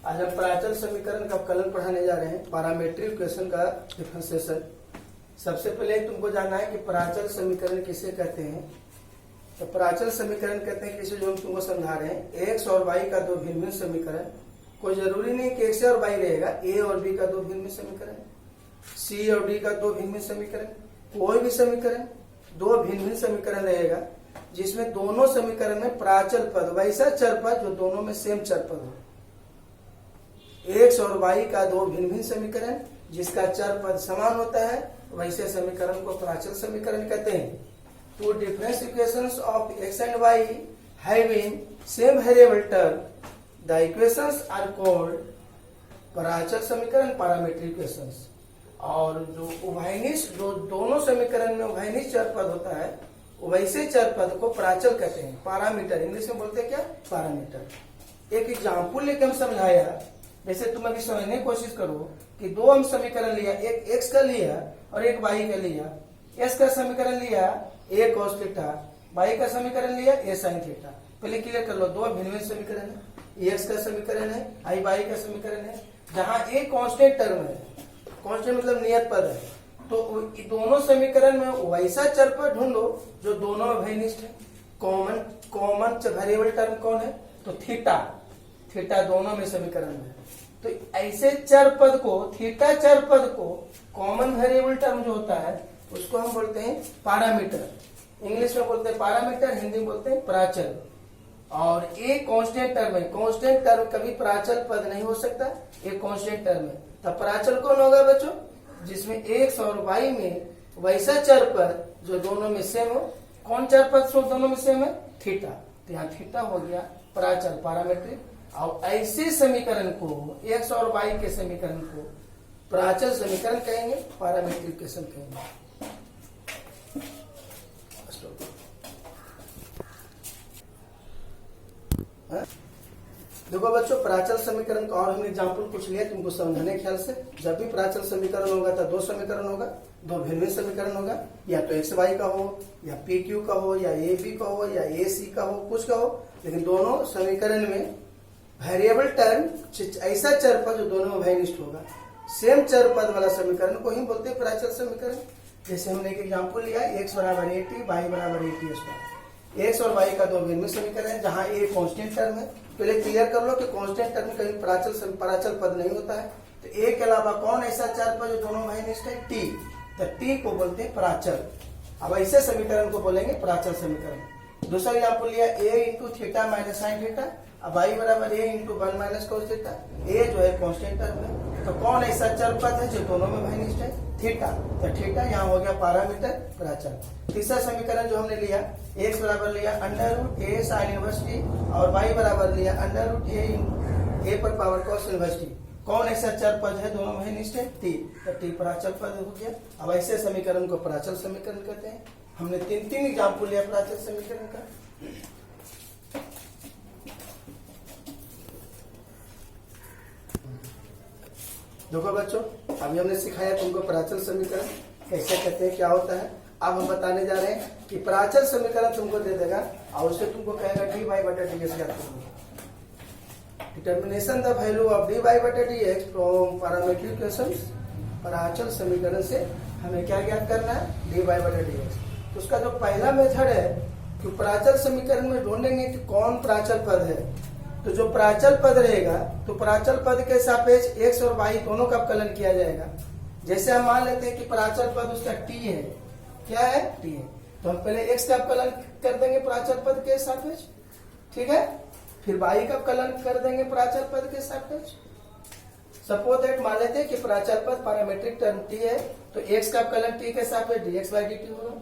आज हम प्राचल समीकरण का अवकलन पढ़ाने जा रहे हैं, पैरामीट्रिक इक्वेशन का डिफरेंशिएशन। सबसे पहले तुमको जानना है कि प्राचल समीकरण किसे कहते हैं। तो प्राचल समीकरण कहते हैं किसे, जो हम तुमको समझा रहे हैं, एक्स और वाई का दो भिन्न भिन्न समीकरण। कोई जरूरी नहीं कि एक्स और वाई रहेगा, ए और बी का दो भिन्न भिन्न समीकरण, सी और डी का दो भिन्न भिन्न समीकरण, कोई भी समीकरण दो भिन्न भिन्न समीकरण रहेगा जिसमें दोनों समीकरण में प्राचल पद, वैसा चर पद जो दोनों में सेम चर पद हो। एक्स और वाई का दो भिन्न भिन्न समीकरण जिसका चर पद समान होता है, वैसे समीकरण को प्राचल समीकरण कहते हैं। Two different equations of X and Y having same variable term, the equations are called प्राचल समीकरण, पैरामीट्रिक इक्वेशंस। और जो उभयनिष्ठ, जो दोनों समीकरण में उभयनिष्ठ चर पद होता है, वैसे चर पद को प्राचल कहते हैं। पैरामीटर इंग्लिश में बोलते हैं क्या, पैरामीटर। एक एग्जाम्पल लेके हम समझाया, जैसे तुम अभी समझने की कोशिश करो कि दो हम समीकरण लिया, एक एक्स का लिया और एक वाई का लिया। एक्स का समीकरण लिया ए कॉस थीटा, वाई का समीकरण लिया ए साइन थीटा। पहले क्लियर कर लो, दो भिन्न भिन्न समीकरण है, एक्स का समीकरण है, आई वाई का समीकरण है, जहाँ ए कांस्टेंट टर्म है, कांस्टेंट मतलब नियत पद है। तो दोनों समीकरण में वैसा चर पद ढूंढो जो दोनों में भयनिष्ठ है। कॉमन वेरिएबल टर्म कौन है, तो थीटा, थीटा दोनों में समीकरण में है। तो ऐसे चर पद को, थीटा चर पद को, कॉमन वेरिएबल टर्म जो होता है उसको हम बोलते हैं पैरामीटर। इंग्लिश में बोलते हैं पैरामीटर, हिंदी में बोलते हैं प्राचल। और एक कांस्टेंट टर्म है, कांस्टेंट टर्म कभी प्राचल पद नहीं हो सकता, एक कांस्टेंट टर्म है। तब प्राचल कौन होगा बच्चों, जिसमें एक्स और वाई में वैसा चर पद जो दोनों में सेम हो। कौन चर पद जो दोनों में सेम है, थीटा। तो यहाँ थीटा हो गया प्राचल, पैरामीट्रिक। और ऐसे समीकरण को, एक्स और वाई के समीकरण को प्राचल समीकरण कहेंगे, पैरामीट्रिक इक्वेशन कहेंगे। देखो बच्चों, प्राचल समीकरण का और हमने एग्जाम्पल कुछ लिया तुमको समझाने ख्याल से। जब भी प्राचल समीकरण होगा तो दो समीकरण होगा, दो भिन्न भिन्न समीकरण होगा, या तो एक्स वाई का हो, या पी क्यू का हो, या ए बी का हो, या ए सी का हो, कुछ का हो, लेकिन दोनों समीकरण में वेरिएबल टर्म ऐसा चर पद जो दोनों में भयनिष्ठ होगा, सेम चर पद वाला समीकरण को ही बोलते हैं प्राचल समीकरण। जैसे हमने एक एग्जाम्पल लिया, एक्स बराबर 80, वाई बराबर 80 स्क्वायर। एक्स और वाई का दो भिन्न समीकरण है जहाँ ए कांस्टेंट टर्म है। पहले क्लियर कर लो कि कांस्टेंट टर्म कहीं प्राचल पद नहीं होता है। तो ए के अलावा कौन ऐसा चर पद जो दोनों भयनिष्ठ है, टी। तो टी को बोलते हैं प्राचल। अब ऐसे समीकरण को बोलेंगे प्राचल समीकरण। दूसरा एग्जाम्पल लिया, a into theta minus sine theta, अब वाई बराबर a into 1 minus cos theta. A जो है कांस्टेंट टर्म है, तो कौन ऐसा चर पद है जो दोनों में भयनिष्ठ है, थीटा। तो थीटा यहाँ हो गया पैरामीटर, प्राचल। तीसरा समीकरण जो हमने लिया, एक्स बराबर लिया अंडर रूट ए साइन इनवर्स टी, और वाई बराबर लिया अंडर रूट ए पर पावर कॉस इनवर्स टी। कौन ऐसा चर पद है दोनों में भयनिष्ठ है, टी। तो टी प्राचल पद हो गया। अब ऐसे समीकरण को प्राचल समीकरण कहते हैं। हमने तीन एग्जाम्पल लिया प्राचल समीकरण का। देखो बच्चों, अभी हमने सिखाया तुमको प्राचल समीकरण कैसे कहते हैं, क्या होता है। अब हम बताने जा रहे हैं कि प्राचल समीकरण तुमको दे देगा और उससे तुमको कहेगा डी वाई बटा डी एक्स ज्ञात करो। Determination the value of d Y बटा d x from parametric equations. प्राचल समीकरण से हमें क्या ज्ञात करना है, डी वाई बटा डी एक्स। तो उसका जो पहला मेथड है कि प्राचल समीकरण में ढूंढेंगे कि कौन प्राचल पद है। तो जो प्राचल पद रहेगा, तो प्राचल पद के सापेक्ष एक्स और वाई दोनों का अवकलन किया जाएगा। जैसे हम मान लेते हैं कि प्राचल पद उसका टी है, क्या है, टी है, तो हम पहले एक्स का अवकलन कर देंगे प्राचल पद के सापेक्ष, ठीक है। फिर वाई का अवकलन कर देंगे प्राचल पद के सापेक्ष। सपोज दैट मान लेते हैं कि प्राचल पद पैरामीट्रिक टर्म टी है, तो एक्स का अवकलन टी के सापेक्ष D x by D T होगा,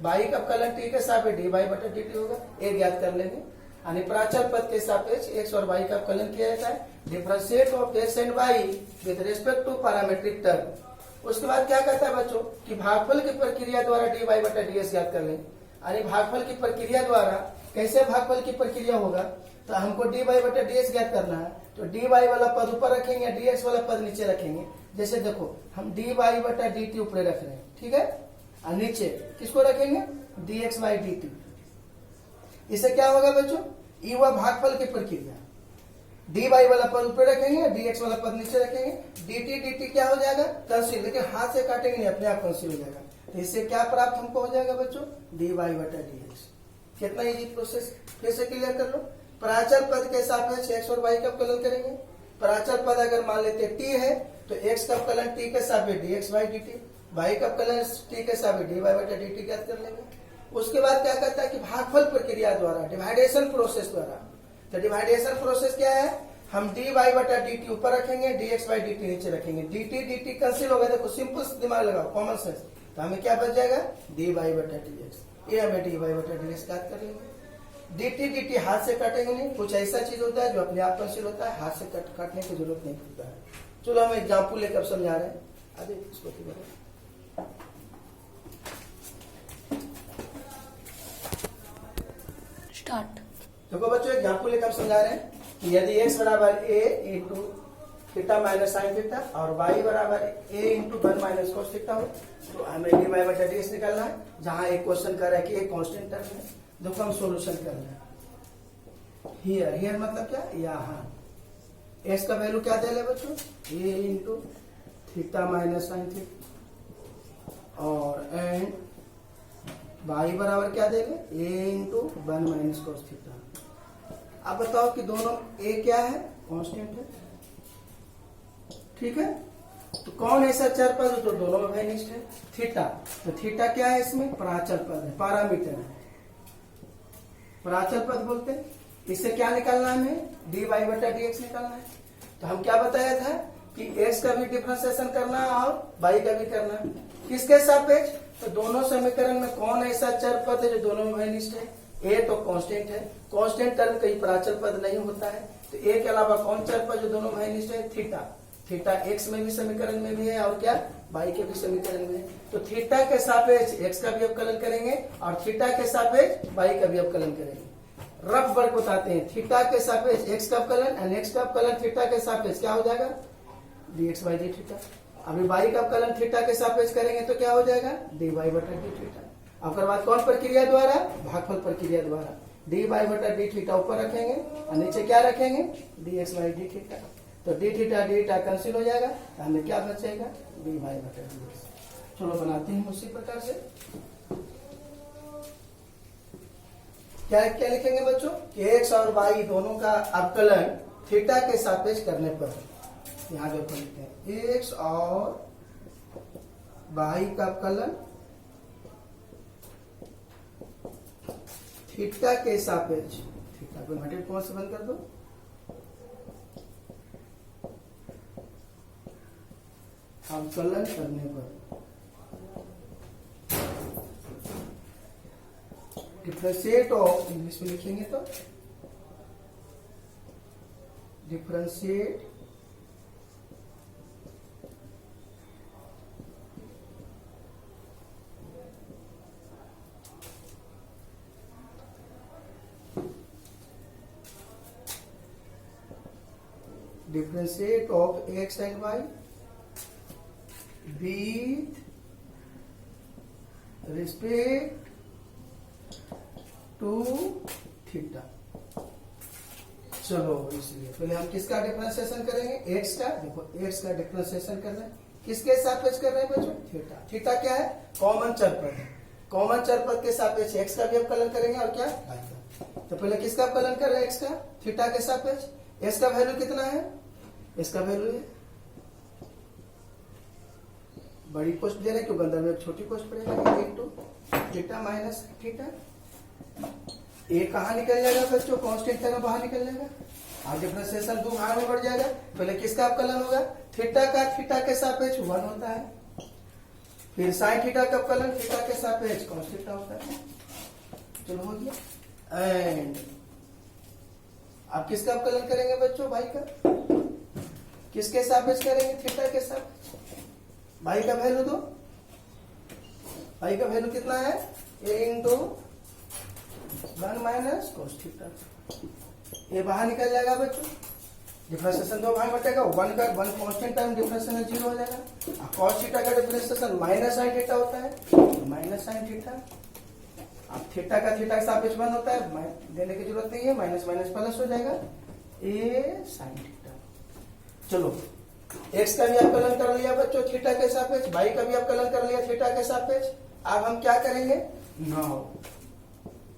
वाई का अवकलन टी के सापेक्ष डी वाई बटा डी टी होगा। एक ज्ञात कर लेंगे, यानी प्राचल पद के सापेक्ष एक्स और वाई का अवकलन किया जाता है। Differentiate of X and Y with respect to parametric term. उसके बाद क्या करता है बच्चों कि भागफल की प्रक्रिया द्वारा डी वाई बटा डी एक्स ज्ञात कर लें। यानी भागफल की प्रक्रिया द्वारा, कैसे भागफल की प्रक्रिया होगा, तो हमको डी वाई बटा डी एक्स ज्ञात करना है। तो डी वाई वाला पद ऊपर रखेंगे, डी एक्स वाला पद नीचे रखेंगे। जैसे देखो, हम डी वाई बटा डी टी ऊपर रख रहे हैं, ठीक है, और नीचे किसको रखेंगे, D x by D T. इससे क्या होगा बच्चों, ये हुआ भागफल की प्रक्रिया। डी वाई वाला पद ऊपर रखेंगे, डी एक्स वाला पद नीचे रखेंगे, डी टी क्या हो जाएगा कैंसिल, लेकिन हाथ से काटेंगे नहीं, अपने आप कैंसिल हो जाएगा। तो इससे क्या प्राप्त हमको हो जाएगा बच्चों, डी वाई बटा डी एक्स। कितना इजी प्रोसेस, फिर से क्लियर कर लो। प्राचल पद के सापेक्ष एक्स और वाई का अवकलन करेंगे। प्राचल पद अगर मान लेते टी है तो एक्स का अवकलन टी के सापेक्ष D x by D T, Y का अवकलन टी के सापेक्ष डी वाई बटा डी टी ज्ञात कर लेंगे। उसके बाद क्या करता है कि भागफल प्रक्रिया द्वारा, डिवाइडेशन प्रोसेस द्वारा। तो डिवाइडेशन प्रोसेस क्या है, हम डी वाई बटा डी टी ऊपर रखेंगे, D x by D T नीचे रखेंगे, डी टी कैंसिल हो गया। देखो सिंपल दिमाग लगाओ, कॉमन सेंस। तो हमें क्या बच जाएगा, डी वाई बटा डी एक्स। ये हमें डी वाई बटा डी एक्स याद कर लेंगे। डी टी हाथ से काटेंगे नहीं, कुछ ऐसा चीज होता है जो अपने आप कैंसिल होता है, हाथ से काटने की जरूरत नहीं पड़ता है। चलो हम एग्जाम्पल लेकर समझा रहे हैं। आगे इसको स्टार्ट। देखो बच्चों एग्जाम्पल लेकर समझा रहे हैं कि यदि x बराबर a into theta minus sine theta और y बराबर a into 1 minus cos theta हो, तो हमें डी वाई बटा डी एक्स निकालना है। जहां एक क्वेश्चन कर रहा है कि एक कांस्टेंट टर्म है, देखो हम सोल्यूशन कर रहे हैं। हियर मतलब क्या, यहाँ x का वैल्यू क्या दे रहे बच्चों, a into theta minus sine theta और एंड y बराबर क्या देंगे, a into 1 minus cos theta. अब बताओ कि दोनों a क्या है, कांस्टेंट है, ठीक है। तो कौन ऐसा चर पद है जो दोनों में घनिष्ठ है, थीटा। तो थीटा क्या है, इसमें प्राचल पद है, पैरामीटर है, प्राचल पद बोलते हैं। इससे क्या निकालना है हमें, डी वाई बटा डी एक्स निकालना है। तो हम क्या बताया था कि एक्स का भी डिफरेंशिएशन करना है और वाई का भी करना है, किसके सापेक्ष। तो दोनों समीकरण में कौन ऐसा चर पद है जो दोनों में घनिष्ठ है, ए तो कांस्टेंट है, कांस्टेंट टर्म कहीं प्राचल पद नहीं होता है। तो ए के अलावा कौन चर पद जो दोनों में घनिष्ठ है, थीटा। थीटा एक्स में भी समीकरण में भी है और क्या वाई के भी समीकरण में है। तो थीटा के सापेक्ष एक्स का भी अवकलन करेंगे और थीटा के सापेक्ष वाई का भी अवकलन करेंगे। रफ वर्क बताते हैं, थीटा के सापेक्ष एक्स का अवकलन और एक्स का अवकलन थीटा के सापेक्ष क्या हो जाएगा, D x by d theta. अभी वाई का अवकलन थीटा के सापेक्ष करेंगे तो क्या हो जाएगा, डी वाई बटा डी थीटा। उसके बाद कौन प्रक्रिया द्वारा, भागफल प्रक्रिया द्वारा। डी वाई बटा डी थीटा ऊपर रखेंगे और नीचे क्या रखेंगे, D x by d theta. तो डी थीटा कैंसिल हो जाएगा, तो हमें क्या बचेगा, डी वाई बटा डी एक्स। चलो बनाते हैं उसी प्रकार से। क्या क्या लिखेंगे बच्चों, एक्स और वाई दोनों का अवकलन थीटा के सापेक्ष करने पर, यहाँ देखो लिखते हैं एक्स और वाई का अवकलन थीटा के सापेक्ष, थीटा को मटेरियल कौन से बंद कर दो, अवकलन करने पर डिफरेंशिएट ऑफ, इंग्लिश में लिखेंगे तो differentiate differentiate of x and y with respect to theta. चलो इसलिए पहले हम किसका डिफरेंशिएशन करेंगे, x का। देखो x का डिफरेंशिएशन कर रहे हैं, किसके सापेक्ष कर रहे हैं बच्चों, थीटा। थीटा क्या है, कॉमन चर पद है, कॉमन चर पद के सापेक्ष x का भी अवकलन करेंगे और क्या y का। तो पहले किसका अवकलन कर रहे हैं, x का, थीटा के सापेक्ष। x का वैल्यू कितना है, इसका वैल्यू है बड़ी कोष्ट दे रहे हैं क्योंकि अंदर में छोटी कोष्ट पड़ेगा, इंटू थीटा माइनस थीटा। ए कहाँ निकल जाएगा बच्चों, कांस्टेंट टर्म बाहर निकल जाएगा और डिफरेंशिएशन दो भाग में बढ़ जाएगा। पहले किसका अवकलन होगा, थीटा का, थीटा के सापेक्ष 1 होता है, फिर साइन थीटा का अवकलन थीटा के सापेक्ष cos थीटा होता है। चलो हो गया। एंड अब किसका अवकलन करेंगे बच्चों, भाई का, किसके सापेक्ष करेंगे, थीटा के सापेक्ष। भाई का वैल्यू दो, भाई का वैल्यू कितना है, a into 1 minus cos theta. ये बाहर निकल जाएगा बच्चों, डिफरेंशिएशन दो भाग बटेगा, 1 का 1 कांस्टेंट टाइम डिफरेंशिएशन 0 हो जाएगा। cos थीटा का डिफरेंशिएशन माइनस साइन थीटा होता है, माइनस साइन थीटा। अब थीटा का थीटा के सापेक्ष 1 होता है, देने की जरूरत नहीं है, माइनस माइनस प्लस हो जाएगा। ए साइन थीटा। चलो एक्स का भी आप कलन कर लिया बच्चों थीटा के सापेक्ष, वाई का भी आप कलन कर लिया थीटा के सापेक्ष। अब हम क्या करेंगे, 9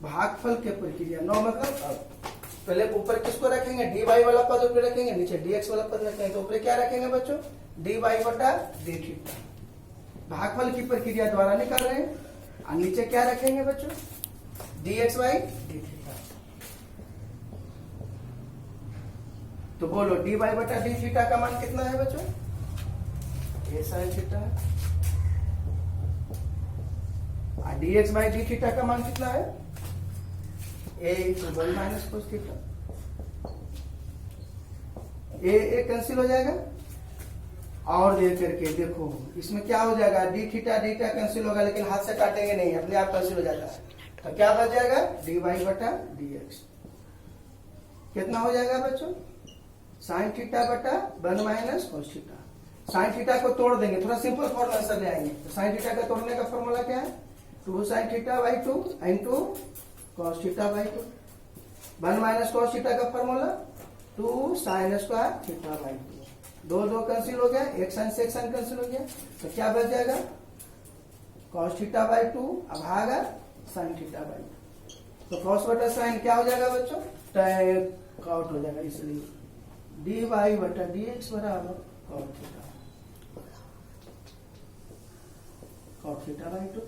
भागफल के प्रक्रिया। 9 मतलब अब पहले ऊपर किसको रखेंगे, डी वाई वाला पद ऊपर रखेंगे, नीचे डी एक्स वाला पद रखेंगे। तो ऊपर क्या रखेंगे बच्चों, डी वाई बटा डी थीटा, भागफल की प्रक्रिया द्वारा निकाल रहे हैं। और नीचे क्या रखेंगे बच्चों, d x y d theta. तो बोलो डी वाई बटा डी थीटा का मान कितना है बच्चों, ए साइन थीटा। और d x by d theta का मान कितना है, a minus cos theta. A cancel हो जाएगा, और दे करके देखो इसमें क्या हो जाएगा, डी थीटा कैंसिल होगा, लेकिन हाथ से काटेंगे नहीं, अपने आप कैंसिल हो जाता है। तो क्या बच जाएगा, डी वाई बटा डी एक्स। कितना हो जाएगा बच्चों, साइन थीटा बटा 1 minus cos theta. Sine theta को तोड़ देंगे, थोड़ा सिंपल फॉर्मूला आंसर ले आएंगे। तो साइन थीटा का तोड़ने का फॉर्मूला क्या है, 2 sine theta by 2 into cos theta by 2। 1 minus cos theta का formula 2 sine square theta by 2। 2 cancel हो गया, एक साइन से एक साइन कैंसिल हो गया। तो क्या बच जाएगा, कॉस थीटा बाई 2 अब भागा साइन थीटा बाई 2। तो कॉस बटा साइन क्या हो जाएगा बच्चों, टैन आउट हो जाएगा, इसलिए डी वाई बटा डी एक्स बराबर कॉट थीटा बाई 2।